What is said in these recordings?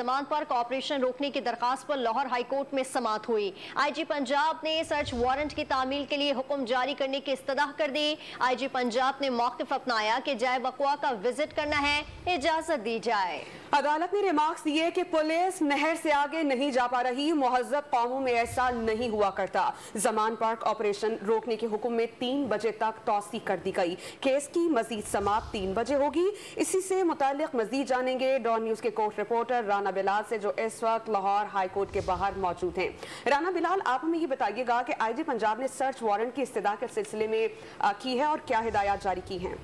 जमानत पर ऑपरेशन रोकने की दरखास्त पर लाहौर हाईकोर्ट में समाअत हुई। आईजी पंजाब ने सर्च वारंट की तामील के लिए हुक्म जारी करने की इस्तदाह कर दी। आईजी पंजाब ने मौक़िफ़ अपनाया कि जाए वक़वा का विजिट करना है, इजाजत दी जाए। अदालत ने रिमार्क्स दिए कि पुलिस नहर से आगे नहीं जा पा रही, मुहज़्ज़ब कौमों में ऐसा नहीं हुआ करता। जमान पार्क ऑपरेशन रोकने के हुक्म में 3 बजे तक तौसी कर दी गई। केस की मजीद समाप्त 3 बजे होगी। इसी से मुताल्लिक मजीद जानेंगे डॉन न्यूज़ के कोर्ट रिपोर्टर राना बिलाल से, जो इस वक्त लाहौर हाई कोर्ट के बाहर मौजूद हैं। राना बिलाल, आप हमें ये बताइएगा कि आईजी पंजाब ने सर्च वारंट की इस्तदा के सिलसिले में की है और क्या हिदायत जारी की हैं?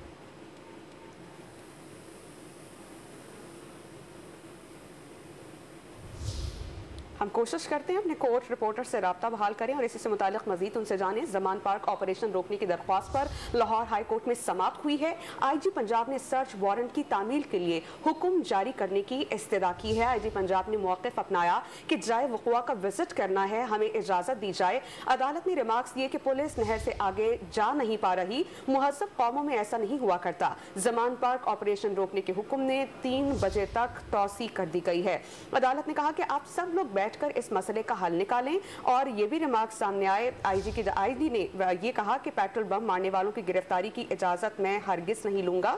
हम कोशिश करते हैं अपने कोर्ट रिपोर्टर से रब्ता बहाल करें और इसी से मुताल्लिक मजीद उनसे जानें। जमान पार्क ऑपरेशन रोकने की दरख्वास्त पर लाहौर हाई कोर्ट में समाप्त हुई है। आईजी पंजाब ने सर्च वारंट की तामील के लिए हुक्म जारी करने की इस्तदा की है। आईजी पंजाब ने मौक़िफ़ अपनाया कि जाए वक़वा का विजिट करना है, हमें इजाज़त दी जाए। अदालत ने रिमार्क्स दिए कि पुलिस नहर से आगे जा नहीं पा रही, मुहज़्ज़ब कौमों में ऐसा नहीं हुआ करता। जमान पार्क ऑपरेशन रोकने के हुक्म ने 3 बजे तक तौसी कर दी गई है। अदालत ने कहा कि आप सब लोग बैठकर इस मसले का हल निकालें और ये भी रिमार्क सामने आए। आईजी ने ये कहा कि पेट्रोल बम मारने वालों की गिरफ्तारी की इजाजत मैं हरगिज नहीं लूंगा।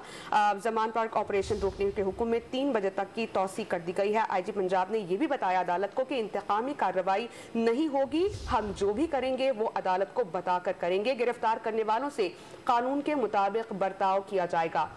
जमान पार्क ऑपरेशन रोकने के हुक्म में 3 बजे तक की तौसी कर दी गई है। आईजी पंजाब ने यह भी बताया अदालत को कि इंतकामी कार्रवाई नहीं होगी, हम जो भी करेंगे वो अदालत को बताकर करेंगे। गिरफ्तार करने वालों से कानून के मुताबिक बर्ताव किया जाएगा।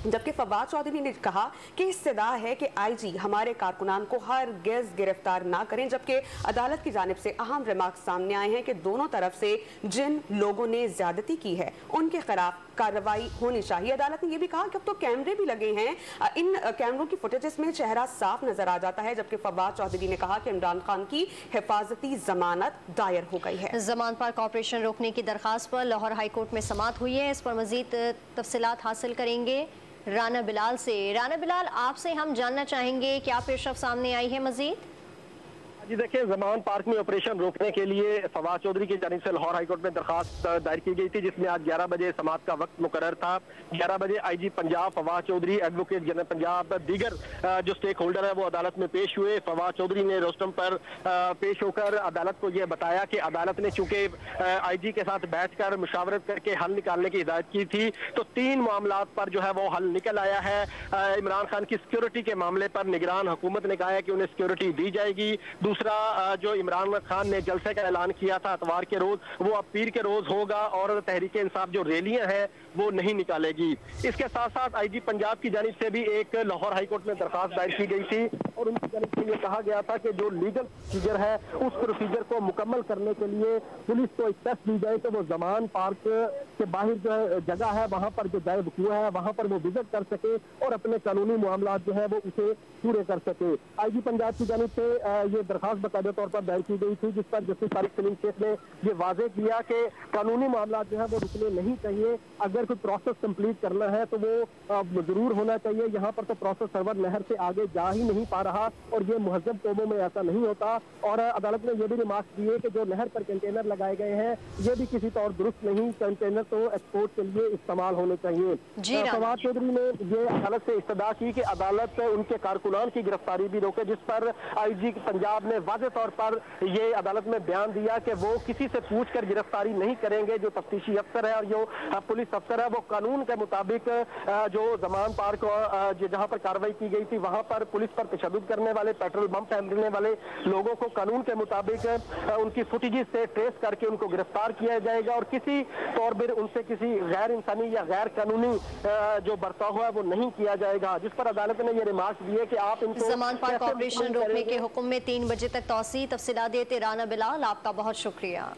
जबकि फवाद चौधरी ने कहा कि इस्तदा है कि आईजी हमारे कारकुनान को हरगिज़ गिरफ्तार ना करें, जबकि अदालत की जानिब से अहम रिमार्क सामने आए हैं कि दोनों तरफ से जिन लोगों ने ज्यादती की है उनके खिलाफ कार्रवाई होनी चाहिए। अदालत ने यह भी कहा कि अब तो कैमरे भी लगे हैं, इन कैमरों की फुटेजेस में चेहरा साफ नजर आ जाता है। जबकि फवाद चौधरी ने कहा कि इमरान खान की हिफाजती जमानत दायर हो गई है। जमान पार्क ऑपरेशन रोकने की दरखास्त पर लाहौर हाई कोर्ट में समाअत हुई है। इस पर मजीद तफसीलात हासिल करेंगे राना बिलाल से। राना बिलाल, आपसे हम जानना चाहेंगे क्या पेशरफ सामने आई है मजीद? जी देखिए, जमान पार्क में ऑपरेशन रोकने के लिए फवाद चौधरी की जानिब से लाहौर हाईकोर्ट में दरखास्त दायर की गई थी, जिसमें आज 11 बजे समाअत का वक्त मुकर्रर था। 11 बजे IG Punjab Fawad Chaudhry, advocate general Punjab, दीगर जो स्टेक होल्डर है वो अदालत में पेश हुए। फवाद चौधरी ने रोस्टम पर पेश होकर अदालत को यह बताया कि अदालत ने चूंकि आईजी के साथ बैठकर मुशावरत करके हल निकालने की हिदायत की थी, तो 3 मामलात पर जो है वो हल निकल आया है। इमरान खान की सिक्योरिटी के मामले पर निगरान हुकूमत ने कहा है कि उन्हें सिक्योरिटी दी जाएगी। दूसरा, जो इमरान खान ने जलसे का ऐलान किया था इतवार के रोज, वो अब पीर के रोज होगा और तहरीक इंसाफ जो रैलियां हैं वो नहीं निकालेगी। इसके साथ साथ आईजी पंजाब की जानिब से भी एक लाहौर हाईकोर्ट में दरखास्त दायर की गई थी और उनकी जानिब से ये कहा गया था कि जो लीगल प्रोसीजर है उस प्रोसीजर को मुकम्मल करने के लिए पुलिस को एक टेस्ट दी जाए, तो वो जमान पार्क के बाहर जो जगह है वहाँ पर जो जाए वक़ूआ है वहाँ पर वो विजिट कर सके और अपने कानूनी मामला जो है वो उसे पूरे कर सके। आईजी पंजाब की जानिब से ये दरखास्त बाकायदा तौर पर दायर की गई थी, जिस पर जस्टिस तारिक सलीम शेख ने ये वाजे किया कि कानूनी मामला जो है वो रुकने नहीं चाहिए। अगर कोई प्रोसेस कंप्लीट करना है तो वो जरूर होना चाहिए। यहाँ पर तो प्रोसेस सर्वर नहर से आगे जा ही नहीं पा रहा और ये मुहज़्ज़ब कौमों में ऐसा नहीं होता। और अदालत ने यह भी रिमार्क्स दिए कि जो नहर पर कंटेनर लगाए गए हैं ये भी किसी तौर दुरुस्त नहीं, कंटेनर तो एक्सपोर्ट के लिए इस्तेमाल होने चाहिए। फवाद चौधरी ने ये अदालत से इस्तदा की कि अदालत उनके कारकुनान की गिरफ्तारी भी रोके, जिस पर आईजी पंजाब ने वाज़े तौर पर ये अदालत में बयान दिया कि वो किसी से पूछकर गिरफ्तारी नहीं करेंगे। जो तफ्तीशी अफसर है और जो पुलिस अफसर है वो कानून के मुताबिक जो जमान पार्क जहाँ पर कार्रवाई की गई थी वहाँ पर पुलिस पर तशद्दुद करने वाले, पेट्रोल बम फेंकने वाले लोगों को कानून के मुताबिक उनकी फुटेजेस से ट्रेस करके उनको गिरफ्तार किया जाएगा और किसी तौर पर उनसे किसी गैर इंसानी या गैर कानूनी जो बर्ताव है वो नहीं किया जाएगा। जिस पर अदालत ने ये रिमार्क्स दिए कि आप इनको जमान पार्क ऑपरेशन रोकने के हुक्म में 3 बजे तक तौसी। तफसीलात देते राना बिलाल, आपका बहुत शुक्रिया।